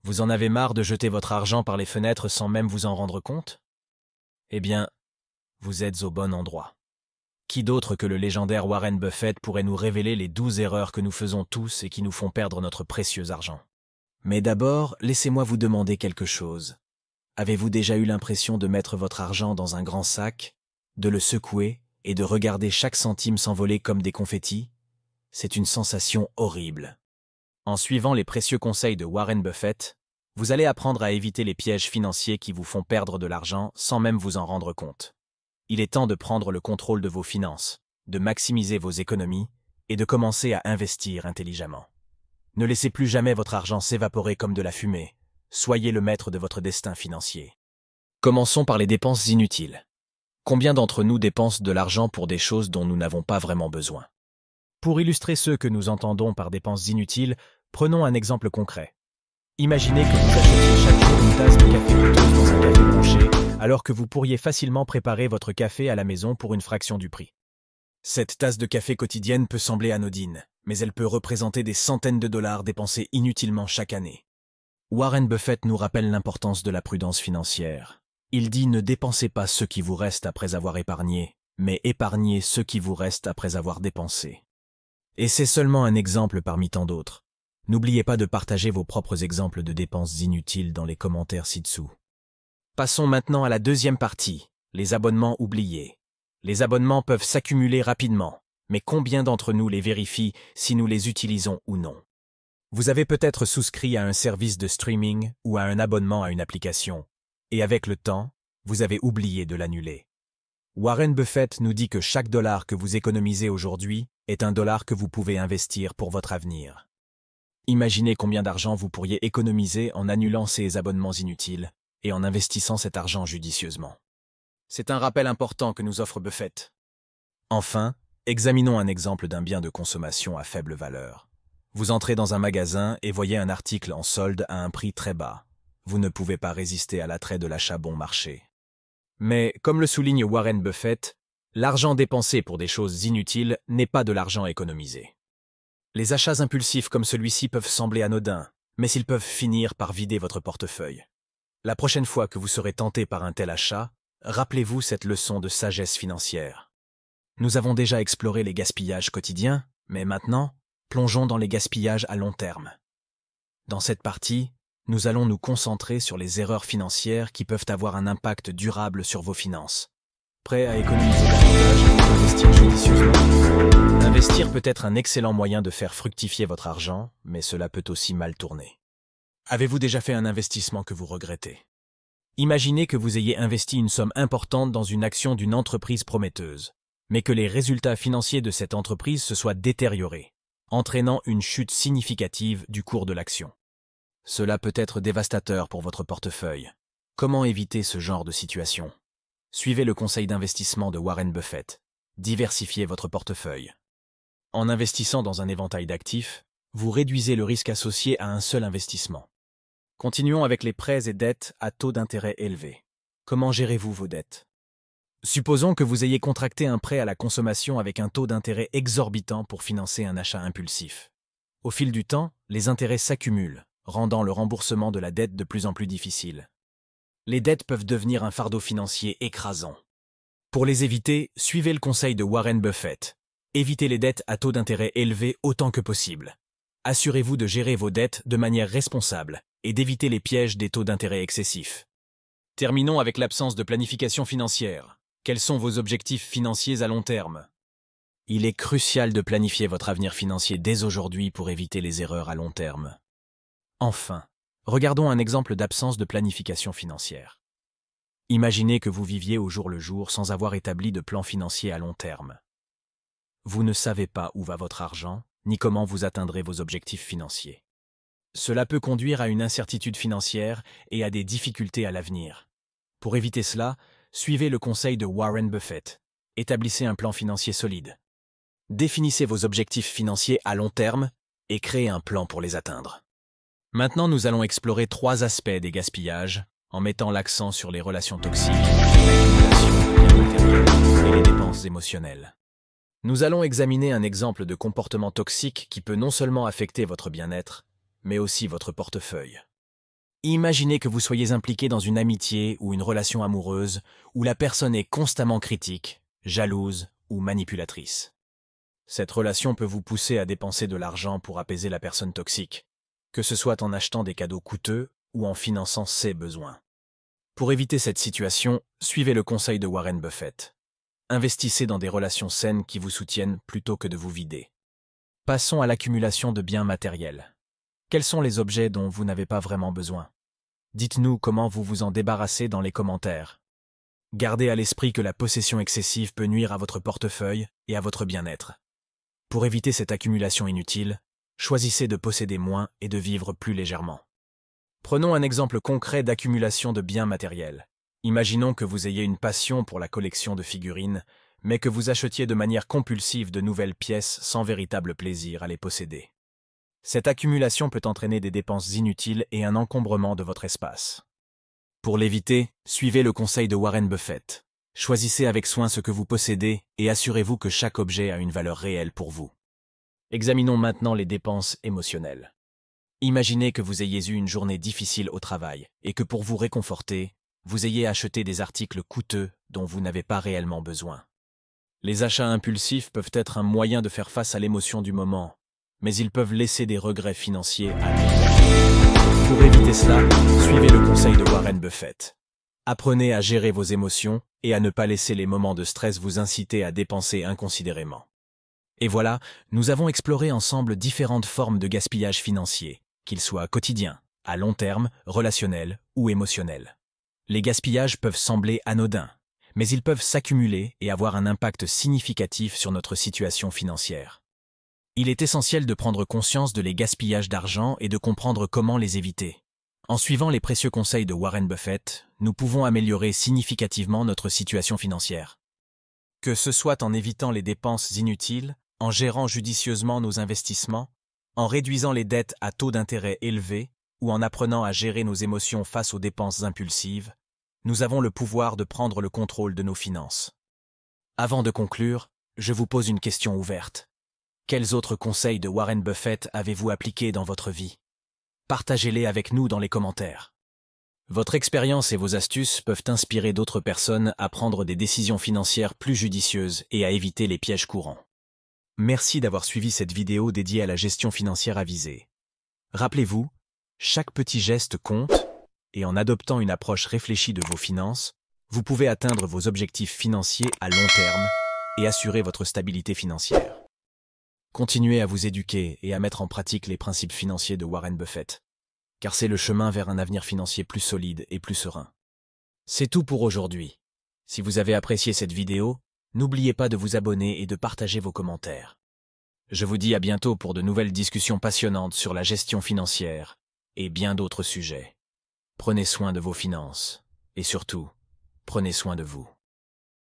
Vous en avez marre de jeter votre argent par les fenêtres sans même vous en rendre compte? Eh bien, vous êtes au bon endroit. Qui d'autre que le légendaire Warren Buffett pourrait nous révéler les 12 erreurs que nous faisons tous et qui nous font perdre notre précieux argent? Mais d'abord, laissez-moi vous demander quelque chose. Avez-vous déjà eu l'impression de mettre votre argent dans un grand sac, de le secouer et de regarder chaque centime s'envoler comme des confettis? C'est une sensation horrible. En suivant les précieux conseils de Warren Buffett, vous allez apprendre à éviter les pièges financiers qui vous font perdre de l'argent sans même vous en rendre compte. Il est temps de prendre le contrôle de vos finances, de maximiser vos économies et de commencer à investir intelligemment. Ne laissez plus jamais votre argent s'évaporer comme de la fumée. Soyez le maître de votre destin financier. Commençons par les dépenses inutiles. Combien d'entre nous dépensent de l'argent pour des choses dont nous n'avons pas vraiment besoin? Pour illustrer ce que nous entendons par dépenses inutiles, prenons un exemple concret. Imaginez que vous achetiez chaque jour une tasse de café coûteuse dans un café branché, alors que vous pourriez facilement préparer votre café à la maison pour une fraction du prix. Cette tasse de café quotidienne peut sembler anodine, mais elle peut représenter des centaines de dollars dépensés inutilement chaque année. Warren Buffett nous rappelle l'importance de la prudence financière. Il dit « Ne dépensez pas ce qui vous reste après avoir épargné, mais épargnez ce qui vous reste après avoir dépensé. » Et c'est seulement un exemple parmi tant d'autres. N'oubliez pas de partager vos propres exemples de dépenses inutiles dans les commentaires ci-dessous. Passons maintenant à la deuxième partie, les abonnements oubliés. Les abonnements peuvent s'accumuler rapidement, mais combien d'entre nous les vérifient si nous les utilisons ou non? Vous avez peut-être souscrit à un service de streaming ou à un abonnement à une application, et avec le temps, vous avez oublié de l'annuler. Warren Buffett nous dit que chaque dollar que vous économisez aujourd'hui est un dollar que vous pouvez investir pour votre avenir. Imaginez combien d'argent vous pourriez économiser en annulant ces abonnements inutiles et en investissant cet argent judicieusement. C'est un rappel important que nous offre Buffett. Enfin, examinons un exemple d'un bien de consommation à faible valeur. Vous entrez dans un magasin et voyez un article en solde à un prix très bas. Vous ne pouvez pas résister à l'attrait de l'achat bon marché. Mais, comme le souligne Warren Buffett, l'argent dépensé pour des choses inutiles n'est pas de l'argent économisé. Les achats impulsifs comme celui-ci peuvent sembler anodins, mais ils peuvent finir par vider votre portefeuille. La prochaine fois que vous serez tenté par un tel achat, rappelez-vous cette leçon de sagesse financière. Nous avons déjà exploré les gaspillages quotidiens, mais maintenant, plongeons dans les gaspillages à long terme. Dans cette partie, nous allons nous concentrer sur les erreurs financières qui peuvent avoir un impact durable sur vos finances. Prêt à économiser davantage et à investir judicieusement? Investir peut être un excellent moyen de faire fructifier votre argent, mais cela peut aussi mal tourner. Avez-vous déjà fait un investissement que vous regrettez? Imaginez que vous ayez investi une somme importante dans une action d'une entreprise prometteuse, mais que les résultats financiers de cette entreprise se soient détériorés, entraînant une chute significative du cours de l'action. Cela peut être dévastateur pour votre portefeuille. Comment éviter ce genre de situation? Suivez le conseil d'investissement de Warren Buffett. Diversifiez votre portefeuille. En investissant dans un éventail d'actifs, vous réduisez le risque associé à un seul investissement. Continuons avec les prêts et dettes à taux d'intérêt élevés. Comment gérez-vous vos dettes? Supposons que vous ayez contracté un prêt à la consommation avec un taux d'intérêt exorbitant pour financer un achat impulsif. Au fil du temps, les intérêts s'accumulent, rendant le remboursement de la dette de plus en plus difficile. Les dettes peuvent devenir un fardeau financier écrasant. Pour les éviter, suivez le conseil de Warren Buffett. Évitez les dettes à taux d'intérêt élevés autant que possible. Assurez-vous de gérer vos dettes de manière responsable et d'éviter les pièges des taux d'intérêt excessifs. Terminons avec l'absence de planification financière. Quels sont vos objectifs financiers à long terme? Il est crucial de planifier votre avenir financier dès aujourd'hui pour éviter les erreurs à long terme. Enfin, regardons un exemple d'absence de planification financière. Imaginez que vous viviez au jour le jour sans avoir établi de plan financier à long terme. Vous ne savez pas où va votre argent, ni comment vous atteindrez vos objectifs financiers. Cela peut conduire à une incertitude financière et à des difficultés à l'avenir. Pour éviter cela, suivez le conseil de Warren Buffett. Établissez un plan financier solide. Définissez vos objectifs financiers à long terme et créez un plan pour les atteindre. Maintenant, nous allons explorer 3 aspects des gaspillages en mettant l'accent sur les relations toxiques, l'accumulation de biens matériels et les dépenses émotionnelles. Nous allons examiner un exemple de comportement toxique qui peut non seulement affecter votre bien-être, mais aussi votre portefeuille. Imaginez que vous soyez impliqué dans une amitié ou une relation amoureuse où la personne est constamment critique, jalouse ou manipulatrice. Cette relation peut vous pousser à dépenser de l'argent pour apaiser la personne toxique, que ce soit en achetant des cadeaux coûteux ou en finançant ses besoins. Pour éviter cette situation, suivez le conseil de Warren Buffett. Investissez dans des relations saines qui vous soutiennent plutôt que de vous vider. Passons à l'accumulation de biens matériels. Quels sont les objets dont vous n'avez pas vraiment besoin? Dites-nous comment vous vous en débarrassez dans les commentaires. Gardez à l'esprit que la possession excessive peut nuire à votre portefeuille et à votre bien-être. Pour éviter cette accumulation inutile, choisissez de posséder moins et de vivre plus légèrement. Prenons un exemple concret d'accumulation de biens matériels. Imaginons que vous ayez une passion pour la collection de figurines, mais que vous achetiez de manière compulsive de nouvelles pièces sans véritable plaisir à les posséder. Cette accumulation peut entraîner des dépenses inutiles et un encombrement de votre espace. Pour l'éviter, suivez le conseil de Warren Buffett. Choisissez avec soin ce que vous possédez et assurez-vous que chaque objet a une valeur réelle pour vous. Examinons maintenant les dépenses émotionnelles. Imaginez que vous ayez eu une journée difficile au travail et que pour vous réconforter, vous ayez acheté des articles coûteux dont vous n'avez pas réellement besoin. Les achats impulsifs peuvent être un moyen de faire face à l'émotion du moment, mais ils peuvent laisser des regrets financiers à long terme. Pour éviter cela, suivez le conseil de Warren Buffett. Apprenez à gérer vos émotions et à ne pas laisser les moments de stress vous inciter à dépenser inconsidérément. Et voilà, nous avons exploré ensemble différentes formes de gaspillage financier, qu'ils soient quotidiens, à long terme, relationnels ou émotionnels. Les gaspillages peuvent sembler anodins, mais ils peuvent s'accumuler et avoir un impact significatif sur notre situation financière. Il est essentiel de prendre conscience de les gaspillages d'argent et de comprendre comment les éviter. En suivant les précieux conseils de Warren Buffett, nous pouvons améliorer significativement notre situation financière. Que ce soit en évitant les dépenses inutiles, en gérant judicieusement nos investissements, en réduisant les dettes à taux d'intérêt élevés ou en apprenant à gérer nos émotions face aux dépenses impulsives, nous avons le pouvoir de prendre le contrôle de nos finances. Avant de conclure, je vous pose une question ouverte. Quels autres conseils de Warren Buffett avez-vous appliqués dans votre vie? Partagez-les avec nous dans les commentaires. Votre expérience et vos astuces peuvent inspirer d'autres personnes à prendre des décisions financières plus judicieuses et à éviter les pièges courants. Merci d'avoir suivi cette vidéo dédiée à la gestion financière avisée. Rappelez-vous, chaque petit geste compte, et en adoptant une approche réfléchie de vos finances, vous pouvez atteindre vos objectifs financiers à long terme et assurer votre stabilité financière. Continuez à vous éduquer et à mettre en pratique les principes financiers de Warren Buffett, car c'est le chemin vers un avenir financier plus solide et plus serein. C'est tout pour aujourd'hui. Si vous avez apprécié cette vidéo, n'oubliez pas de vous abonner et de partager vos commentaires. Je vous dis à bientôt pour de nouvelles discussions passionnantes sur la gestion financière et bien d'autres sujets. Prenez soin de vos finances et surtout, prenez soin de vous.